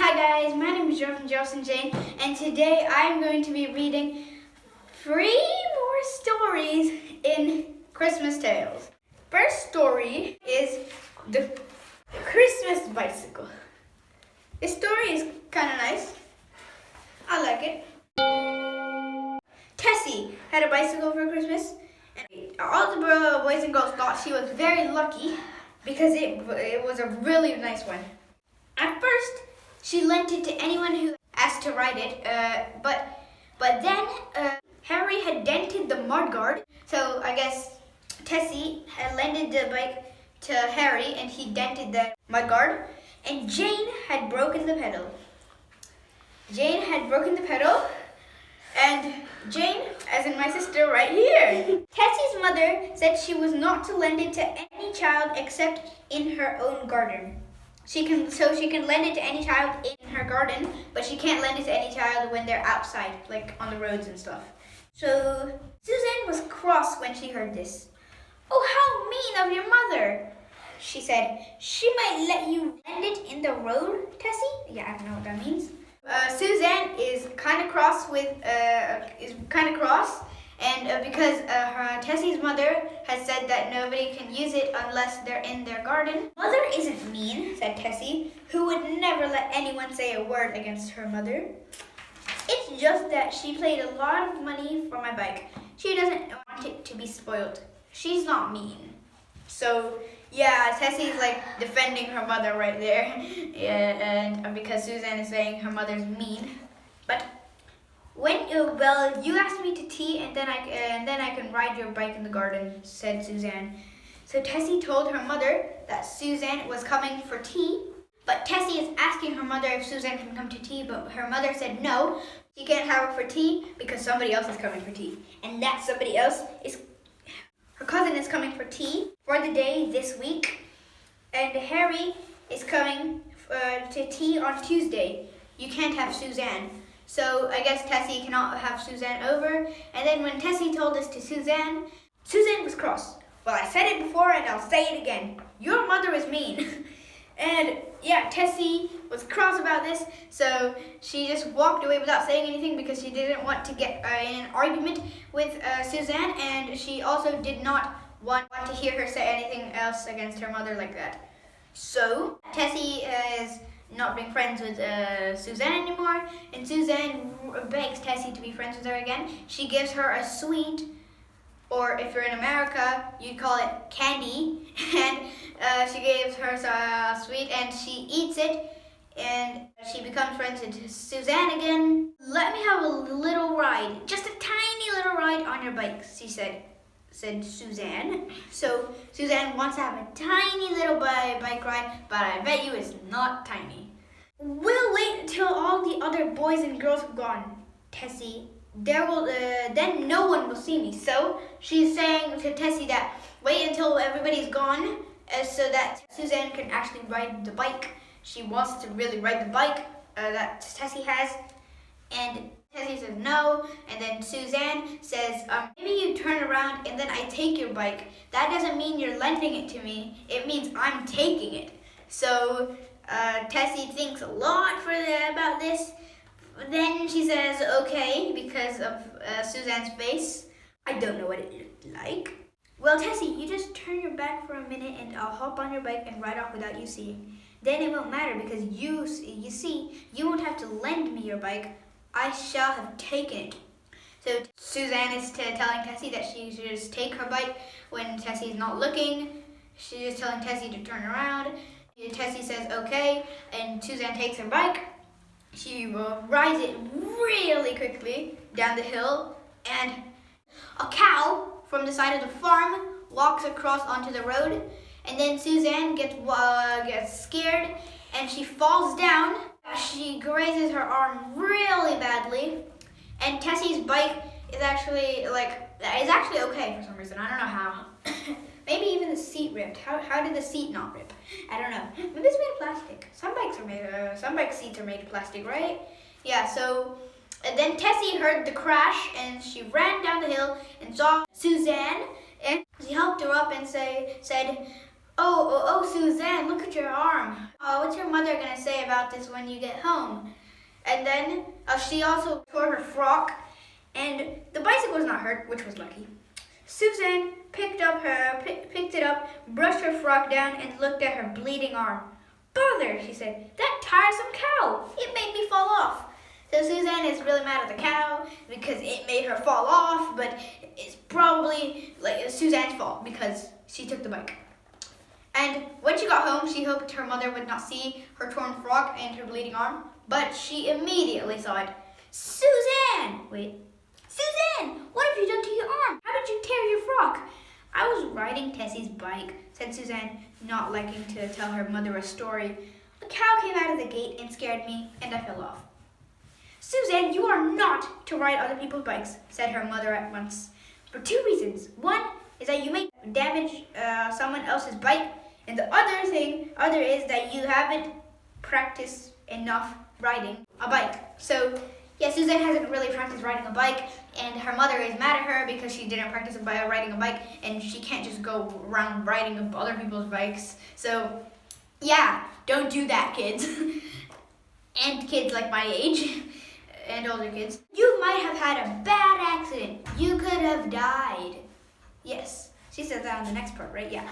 Hi guys, my name is Jocelyn Jane, and today I'm going to be reading 3 more stories in Christmas Tales. First story is the Christmas bicycle. This story is kind of nice. I like it. Tessie had a bicycle for Christmas, and all the boys and girls thought she was very lucky because it was a really nice one. At first, she lent it to anyone who asked to ride it, but then Harry had dented the mudguard, so I guess Tessie had lended the bike to Harry and he dented the mudguard, and Jane had broken the pedal. And Jane, as in my sister right here. Tessie's mother said she was not to lend it to any child except in her own garden. She can lend it to any child in her garden, but she can't lend it to any child when they're outside, like on the roads and stuff. So Suzanne was cross when she heard this. "Oh, how mean of your mother," she said. "She might let you lend it in the road, Tessie?" Yeah, I don't know what that means. Suzanne is kind of cross because Tessie's mother has said that nobody can use it unless they're in their garden. "Mother isn't mean," said Tessie, who would never let anyone say a word against her mother. "It's just that she paid a lot of money for my bike. She doesn't want it to be spoiled. She's not mean." So yeah, Tessie's like defending her mother right there, and because Suzanne is saying her mother's mean. But you asked me to tea, and then I can ride your bike in the garden," said Suzanne. So Tessie told her mother that Suzanne was coming for tea, but Tessie is asking her mother if Suzanne can come to tea, but her mother said no, she can't have her for tea because somebody else is coming for tea, and that somebody else is her cousin is coming for tea for the day this week, and Harry is coming to tea on Tuesday. You can't have Suzanne. So I guess Tessie cannot have Suzanne over. And then when Tessie told this to Suzanne, Suzanne was cross. "Well, I said it before and I'll say it again. Your mother is mean." And yeah, Tessie was cross about this, so she just walked away without saying anything because she didn't want to get in an argument with Suzanne, and she also did not want to hear her say anything else against her mother like that. So Tessie is not being friends with Suzanne anymore, and Suzanne begs Tessie to be friends with her again. She gives her a sweet, or if you're in America, you'd call it candy, and she gives her a sweet, and she eats it, and she becomes friends with Suzanne again. "Let me have a little ride, just a tiny little ride on your bike," she said Suzanne. So Suzanne wants to have a tiny little bike ride, but I bet you it's not tiny. "We'll wait until all the other boys and girls have gone, Tessie. Then no one will see me." So she's saying to Tessie that wait until everybody's gone so that Suzanne can actually ride the bike. She wants to really ride the bike that Tessie has, and Tessie says no, and then Suzanne says, "Maybe you turn around and then I take your bike. That doesn't mean you're lending it to me. It means I'm taking it." So Tessie thinks a lot about this. Then she says okay because of Suzanne's face. I don't know what it looked like. "Well, Tessie, you just turn your back for a minute and I'll hop on your bike and ride off without you seeing. Then it won't matter because you see, you won't have to lend me your bike. I shall have taken it." So Suzanne is telling Tessie that she should just take her bike when Tessie's not looking. She's just telling Tessie to turn around. Tessie says okay, and Suzanne takes her bike. She rides it really quickly down the hill, and a cow from the side of the farm walks across onto the road, and then Suzanne gets scared and she falls down. She grazes her arm really badly, and Tessie's bike is actually okay for some reason. I don't know how. Maybe even the seat ripped. How did the seat not rip? I don't know. Maybe it's made of plastic. Some bike seats are made of plastic, right? Yeah. So and then Tessie heard the crash, and she ran down the hill and saw Suzanne, and she helped her up and said, "Oh, Suzanne, look at your arm. Oh, what's your mother gonna say about this when you get home? And then she also tore her frock, and the bicycle was not hurt, which was lucky. Suzanne picked it up, brushed her frock down, and looked at her bleeding arm. "Bother," she said. "That tiresome cow! It made me fall off." So Suzanne is really mad at the cow because it made her fall off, but it's probably like Suzanne's fault because she took the bike. And when she got home, she hoped her mother would not see her torn frock and her bleeding arm, but she immediately saw it. Suzanne, what have you done to your arm? How did you tear your frock?" "I was riding Tessie's bike," said Suzanne, not liking to tell her mother a story. "A cow came out of the gate and scared me, and I fell off." "Suzanne, you are not to ride other people's bikes," said her mother at once, "for two reasons. One is that you may damage someone else's bike, and the other is that you haven't practiced enough riding a bike." So, yeah, Suzanne hasn't really practiced riding a bike, and her mother is mad at her because she didn't practice riding a bike, and she can't just go around riding other people's bikes. So, yeah, don't do that, kids. And kids like my age, and older kids. "You might have had a bad accident. You could have died." Yes, she said that on the next part, right? Yeah.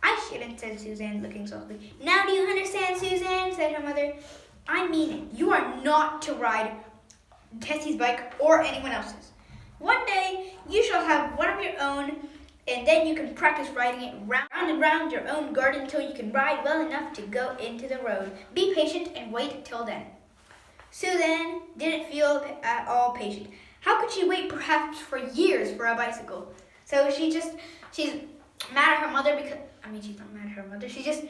"I shouldn't," said Suzanne, looking softly. "Now do you understand, Suzanne?" said her mother. "I mean it. You are not to ride Tessie's bike or anyone else's. One day you shall have one of your own, and then you can practice riding it round and round your own garden until you can ride well enough to go into the road. Be patient and wait till then." Suzanne didn't feel at all patient. How could she wait perhaps for years for a bicycle? So she's mad at her mother because, she's not mad at her mother. She's just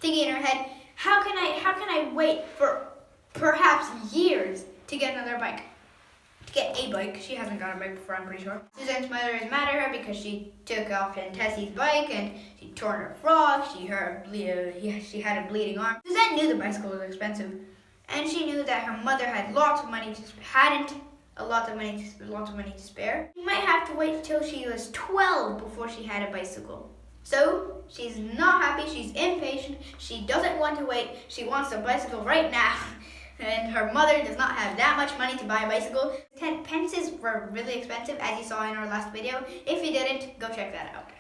thinking in her head, how can I wait for perhaps years to get another bike? To get a bike. She hasn't got a bike before, I'm pretty sure. Suzanne's mother is mad at her because she took off in Tessie's bike and she tore her frock. She had a bleeding arm. Suzanne knew the bicycle was expensive, and she knew that her mother had lots of money to spare. She might have to wait till she was 12 before she had a bicycle. So she's not happy. She's impatient. She doesn't want to wait. She wants a bicycle right now. And her mother does not have that much money to buy a bicycle. 10 pences were really expensive, as you saw in our last video. If you didn't, go check that out.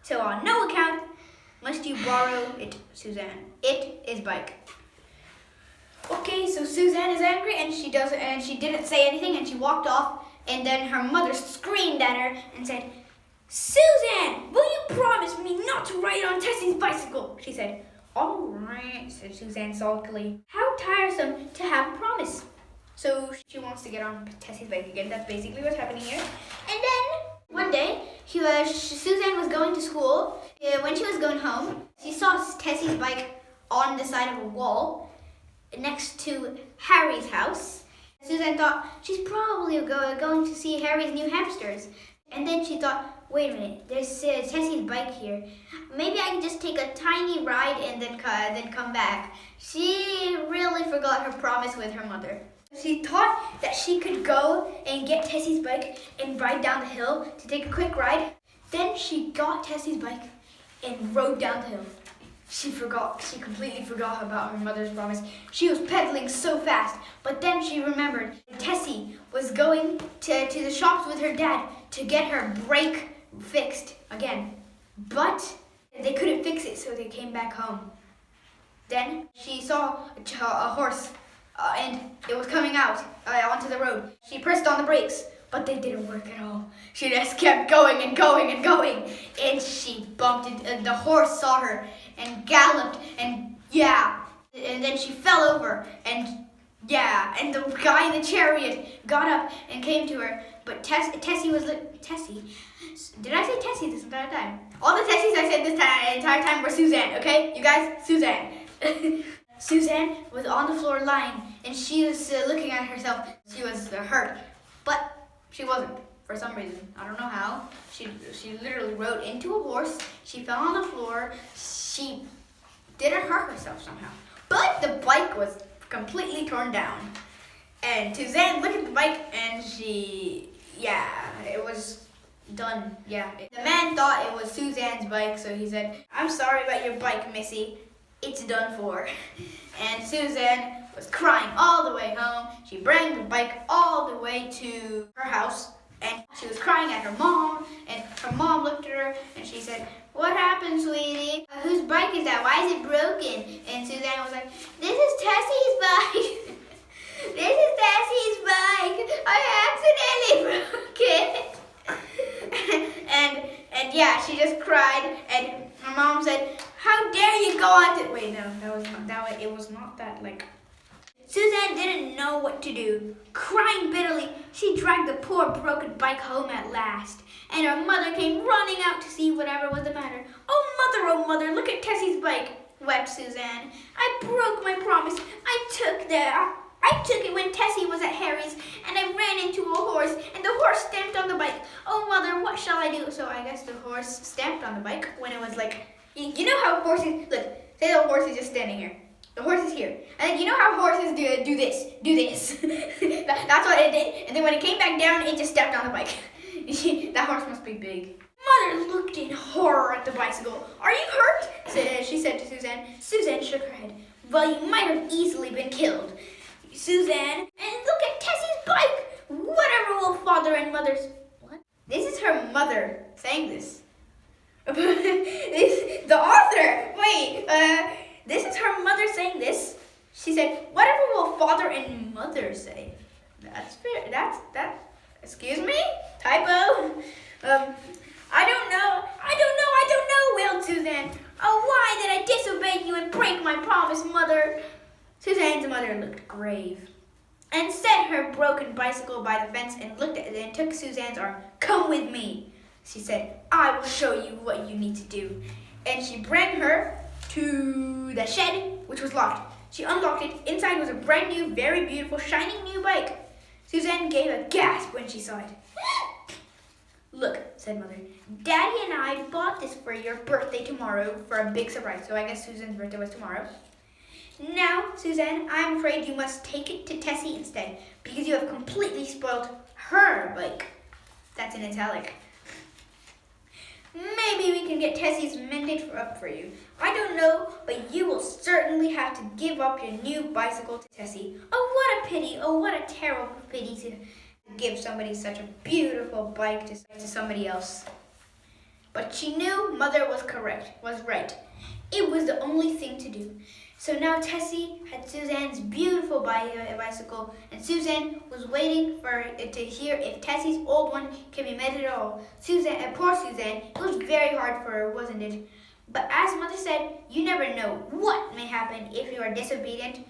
So on no account must you borrow it, Suzanne. It is bike. Okay, so Suzanne is angry, and she didn't say anything, and she walked off. And then her mother screamed at her and said, "Suzanne, will you promise me not to ride on Tessie's bicycle?" She said. "All right," said Suzanne sulkily. How tiresome to have a promise. So she wants to get on Tessie's bike again. That's basically what's happening here. And then one day, Suzanne was going to school. When she was going home, she saw Tessie's bike on the side of a wall next to Harry's house. Suzanne thought she's probably going to see Harry's new hamsters. And then she thought, wait a minute, there's Tessie's bike here. Maybe I can just take a tiny ride and then come back. She really forgot her promise with her mother. She thought that she could go and get Tessie's bike and ride down the hill to take a quick ride. Then she got Tessie's bike and rode down the hill. She completely forgot about her mother's promise. She was pedaling so fast, but then she remembered Tessie was going to the shops with her dad to get her brake fixed again. But they couldn't fix it, so they came back home. Then she saw a horse, and it was coming out onto the road. She pressed on the brakes, but they didn't work at all. She just kept going and going and going, and she bumped it. The horse saw her and galloped, and then she fell over, and the guy in the chariot got up and came to her. But Tessie was Tessie. Did I say Tessie this entire time? All the Tessies I said this entire time were Suzanne, okay? You guys, Suzanne. Suzanne was on the floor lying, and she was looking at herself. She was hurt, but she wasn't for some reason. I don't know how. She literally rode into a horse. She fell on the floor. She didn't hurt herself somehow, but the bike was completely torn down. And Suzanne looked at the bike, and it was done. Yeah. The man thought it was Suzanne's bike, so he said, "I'm sorry about your bike, Missy." it's done for. And Suzanne was crying all the way home. She brought the bike all the way to her house, and she was crying at her mom, and her mom looked at her and she said, "What happened, sweetie? Whose bike is that? Why is it broken?" And Suzanne was like, "This is Tessie's bike." "This is Tessie's bike. I accidentally broke it." and yeah, she just cried, and her mom said, "How dare you go on to..." Wait, no, that was not that way. It was not that, like... Suzanne didn't know what to do. Crying bitterly, she dragged the poor broken bike home at last, and her mother came running out to see whatever was the matter. Oh mother, look at Tessie's bike," wept Suzanne. "I broke my promise. I took it when Tessie was at Harry's, and I ran into a horse, and the horse stamped on the bike. Oh mother, what shall I do?" So I guess the horse stamped on the bike when it was like, you know how horses, look, say the horse is just standing here. The horse is here. And then you know how horses do this. That's what it did. And then when it came back down, it just stepped on the bike. That horse must be big. Mother looked in horror at the bicycle. "Are you hurt?" she said to Suzanne. Suzanne shook her head. "Well, you might have easily been killed, Suzanne. And look at Tessie's bike. Whatever will father and mother's..." What? This is her mother saying this. The author. Wait, this is her mother saying this. She said, "Whatever will father and mother say." That's fair. That. Excuse me? Typo. I don't know, wailed Suzanne. "Oh, why did I disobey you and break my promise, mother?" Suzanne's mother looked grave and set her broken bicycle by the fence and looked at it and took Suzanne's arm. "Come with me," she said. "I will show you what you need to do." And she brought her to the shed, which was locked. She unlocked it. Inside was a brand new, very beautiful, shining new bike. Suzanne gave a gasp when she saw it. "Look," said Mother, "Daddy and I bought this for your birthday tomorrow for a big surprise." So I guess Suzanne's birthday was tomorrow. "Now, Suzanne, I'm afraid you must take it to Tessie instead, because you have completely spoiled her bike." That's in italic. "Maybe we can get Tessie's mended up for you. I don't know, but you will certainly have to give up your new bicycle to Tessie." Oh, what a pity. Oh, what a terrible pity to give somebody such a beautiful bike to somebody else. But she knew Mother was right. It was the only thing to do. So now Tessie had Suzanne's beautiful bicycle, and Suzanne was waiting to hear if Tessie's old one can be mended at all. Poor Suzanne, it was very hard for her, wasn't it? But as Mother said, you never know what may happen if you are disobedient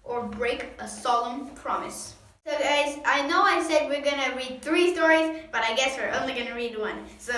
or break a solemn promise. So guys, I know I said we're gonna read 3 stories, but I guess we're only gonna read 1. So